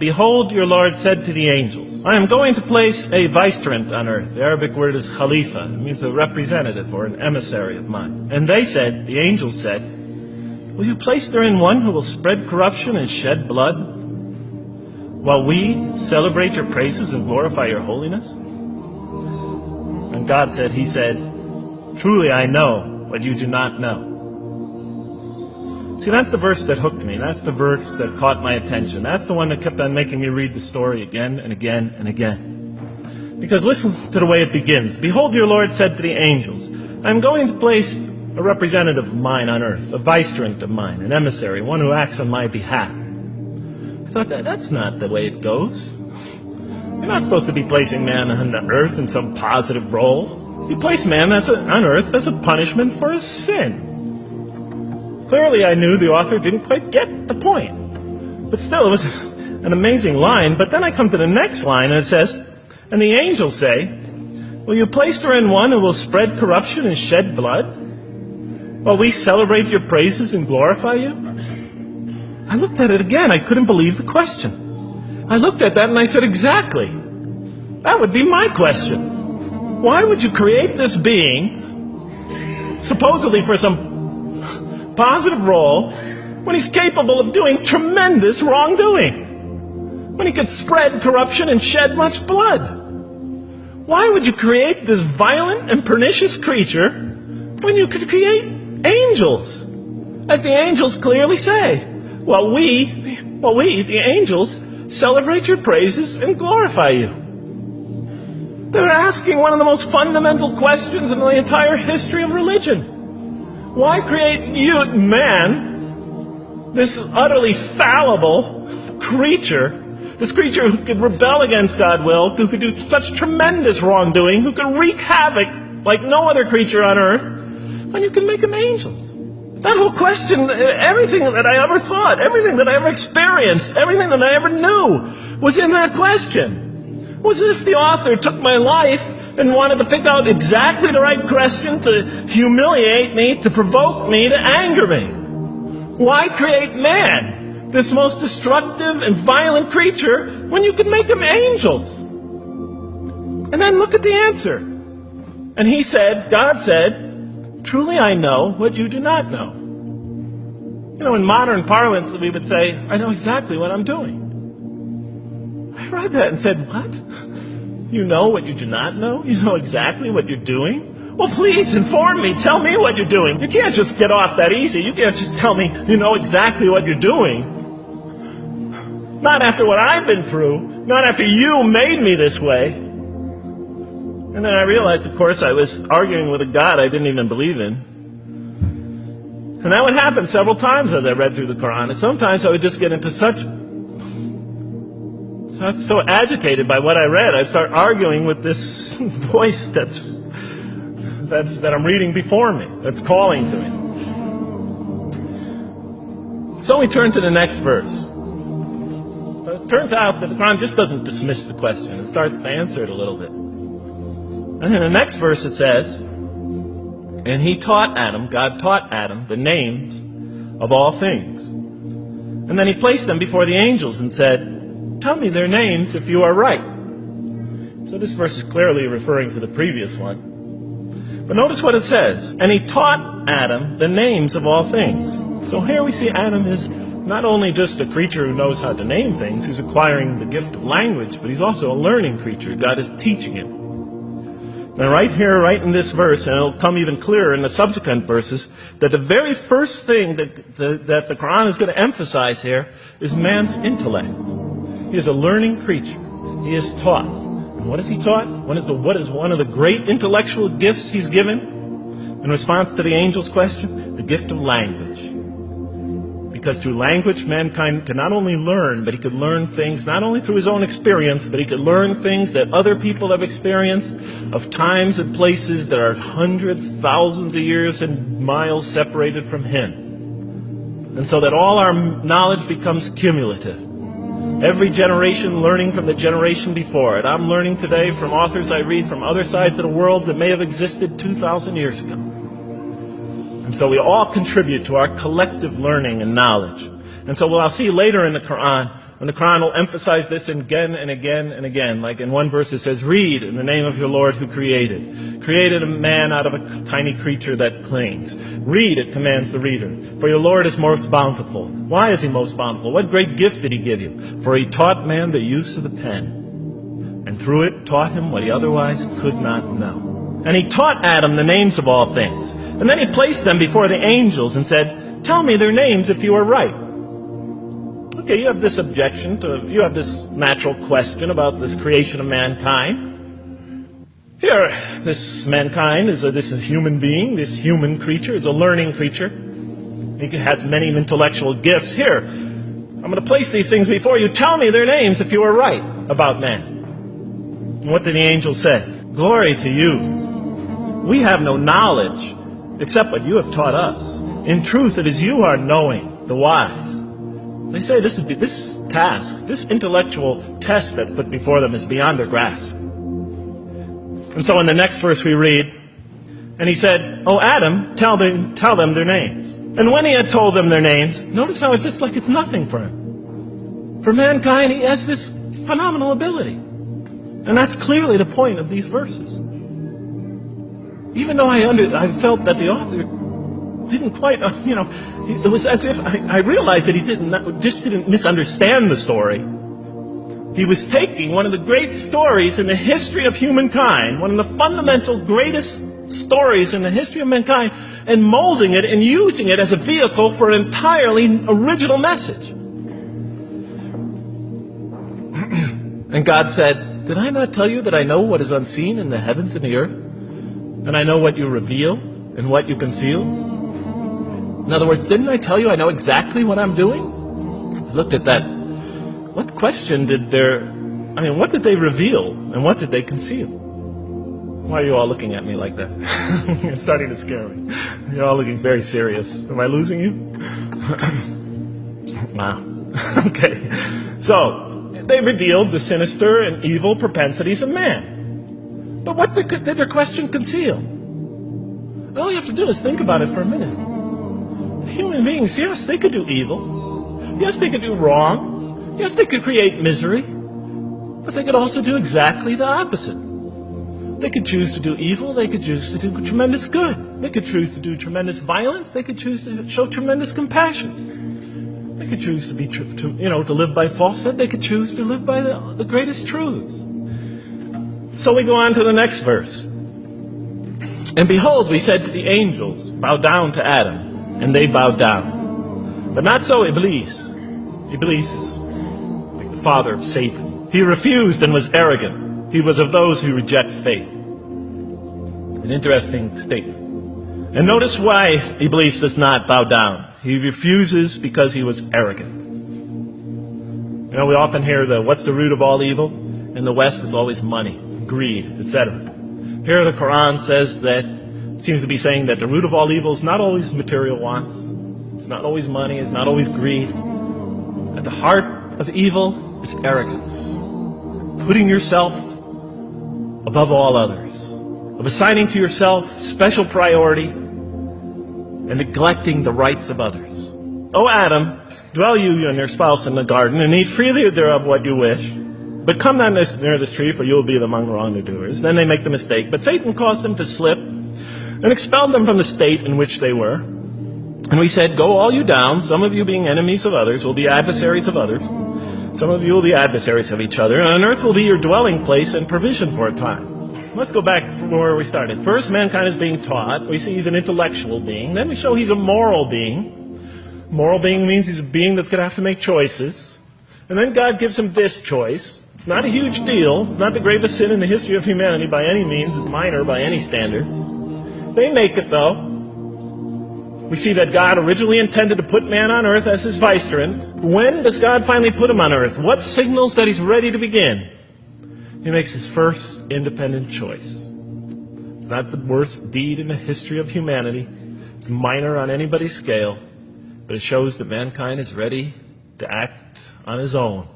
"Behold, your Lord said to the angels, I am going to place a vicegerent on earth." The Arabic word is khalifa. It means a representative or an emissary of mine. "And they said," the angels said, "Will you place therein one who will spread corruption and shed blood, while we celebrate your praises and glorify your holiness?" And God said, He said, "Truly I know what you do not know." See, that's the verse that hooked me. That's the verse that caught my attention. That's the one that kept on making me read the story again and again and again. Because listen to the way it begins. "Behold, your Lord said to the angels, I am going to place a representative of mine on earth, a vicegerent of mine, an emissary, one who acts on my behalf." I thought, that's not the way it goes. You're not supposed to be placing man on earth in some positive role. You place man on earth as a punishment for his sin. Clearly, I knew the author didn't quite get the point. But still, it was an amazing line. But then I come to the next line, and it says, "And the angels say, will you place therein one who will spread corruption and shed blood, while we celebrate your praises and glorify you?" I looked at it again. I couldn't believe the question. I looked at that and I said, exactly. That would be my question. Why would you create this being, supposedly for some positive role, when he's capable of doing tremendous wrongdoing? When he could spread corruption and shed much blood? Why would you create this violent and pernicious creature when you could create angels? As the angels clearly say, well, we, the angels, celebrate your praises and glorify you. They're asking one of the most fundamental questions in the entire history of religion. Why create you, man, this utterly fallible creature, this creature who could rebel against God's will, who could do such tremendous wrongdoing, who could wreak havoc like no other creature on earth, when you can make them angels? That whole question, everything that I ever thought, everything that I ever experienced, everything that I ever knew was in that question. It was as if the author took my life and wanted to pick out exactly the right question to humiliate me, to provoke me, to anger me. Why create man, this most destructive and violent creature, when you can make them angels? And then look at the answer. And he said, God said, "Truly I know what you do not know." You know, in modern parlance, we would say, "I know exactly what I'm doing." I read that and said, what? You know what you do not know? You know exactly what you're doing? Well, please inform me. Tell me what you're doing. You can't just get off that easy. You can't just tell me you know exactly what you're doing. Not after what I've been through. Not after you made me this way. And then I realized, of course, I was arguing with a God I didn't even believe in. And that would happen several times as I read through the Quran. And sometimes I would just get into so agitated by what I read, I'd start arguing with this voice that I'm reading before me, that's calling to me. So we turn to the next verse. It turns out that the Quran just doesn't dismiss the question. It starts to answer it a little bit. And in the next verse it says, "And he taught Adam," God taught Adam, "the names of all things. And then he placed them before the angels and said, tell me their names if you are right." So this verse is clearly referring to the previous one. But notice what it says. "And he taught Adam the names of all things." So here we see Adam is not only just a creature who knows how to name things, who's acquiring the gift of language, but he's also a learning creature. God is teaching him. Now right here, right in this verse, and it'll come even clearer in the subsequent verses, that the very first thing that the Quran is going to emphasize here is man's intellect. He is a learning creature. He is taught. And what is he taught? What is one of the great intellectual gifts he's given in response to the angel's question? The gift of language. Because through language, mankind can not only learn, but he could learn things not only through his own experience, but he could learn things that other people have experienced of times and places that are hundreds, thousands of years and miles separated from him. And so that all our knowledge becomes cumulative. Every generation learning from the generation before it. I'm learning today from authors I read from other sides of the world that may have existed 2,000 years ago. And so we all contribute to our collective learning and knowledge. And so what I'll see later in the Quran, And the Quran will emphasize this again and again and again. Like in one verse it says, read in the name of your Lord who created a man out of a tiny creature that clings. Read, it commands the reader, for your Lord is most bountiful. Why is he most bountiful? What great gift did he give you? For he taught man the use of the pen, and through it taught him what he otherwise could not know. And he taught Adam the names of all things. And then he placed them before the angels and said, tell me their names if you are right. Okay, you have this objection you have this natural question about this creation of mankind. Here, this mankind is a human being, this human creature is a learning creature. He has many intellectual gifts. Here, I'm going to place these things before you. Tell me their names if you are right about man. And what did the angel say? Glory to you. We have no knowledge except what you have taught us. In truth, it is you who are knowing, the wise. They say this task, this intellectual test that's put before them is beyond their grasp. And so in the next verse we read, and he said, oh Adam, tell them their names. And when he had told them their names, notice how it's just like it's nothing for him. For mankind, he has this phenomenal ability. And that's clearly the point of these verses. Even though I felt that the author didn't quite, it was as if I realized that he didn't misunderstand the story. He was taking one of the great stories in the history of humankind, one of the fundamental greatest stories in the history of mankind, and molding it and using it as a vehicle for an entirely original message. And God said, did I not tell you that I know what is unseen in the heavens and the earth? And I know what you reveal and what you conceal? In other words, didn't I tell you I know exactly what I'm doing? I looked at that. What question what did they reveal and what did they conceal? Why are you all looking at me like that? You're starting to scare me. You're all looking very serious. Am I losing you? Wow. Okay. So, they revealed the sinister and evil propensities of man. But what did their question conceal? All you have to do is think about it for a minute. Human beings, yes, they could do evil. Yes, they could do wrong. Yes, they could create misery. But they could also do exactly the opposite. They could choose to do evil. They could choose to do tremendous good. They could choose to do tremendous violence. They could choose to show tremendous compassion. They could choose to live by falsehood. They could choose to live by the greatest truths. So we go on to the next verse. And behold, we said to the angels, bow down to Adam. And they bowed down. But not so Iblis. Iblis is like the father of Satan. He refused and was arrogant. He was of those who reject faith. An interesting statement. And notice why Iblis does not bow down. He refuses because he was arrogant. We often hear what's the root of all evil? In the West, it's always money, greed, etc. Here the Quran says that, seems to be saying that the root of all evil is not always material wants. It's not always money. It's not always greed. At the heart of evil is arrogance. Putting yourself above all others. Of assigning to yourself special priority and neglecting the rights of others. O Adam, dwell you and your spouse in the garden and eat freely thereof what you wish. But come not near this tree, for you will be among the wrongdoers. Then they make the mistake. But Satan caused them to slip and expelled them from the state in which they were. And we said, go all you down, some of you being enemies of others, will be adversaries of others. Some of you will be adversaries of each other, and on earth will be your dwelling place and provision for a time. Let's go back from where we started. First, mankind is being taught. We see he's an intellectual being. Then we show he's a moral being. Moral being means he's a being that's going to have to make choices. And then God gives him this choice. It's not a huge deal. It's not the gravest sin in the history of humanity by any means. It's minor by any standards. They make it, though. We see that God originally intended to put man on earth as his vicegerent. When does God finally put him on earth? What signals that he's ready to begin? He makes his first independent choice. It's not the worst deed in the history of humanity. It's minor on anybody's scale. But it shows that mankind is ready to act on his own.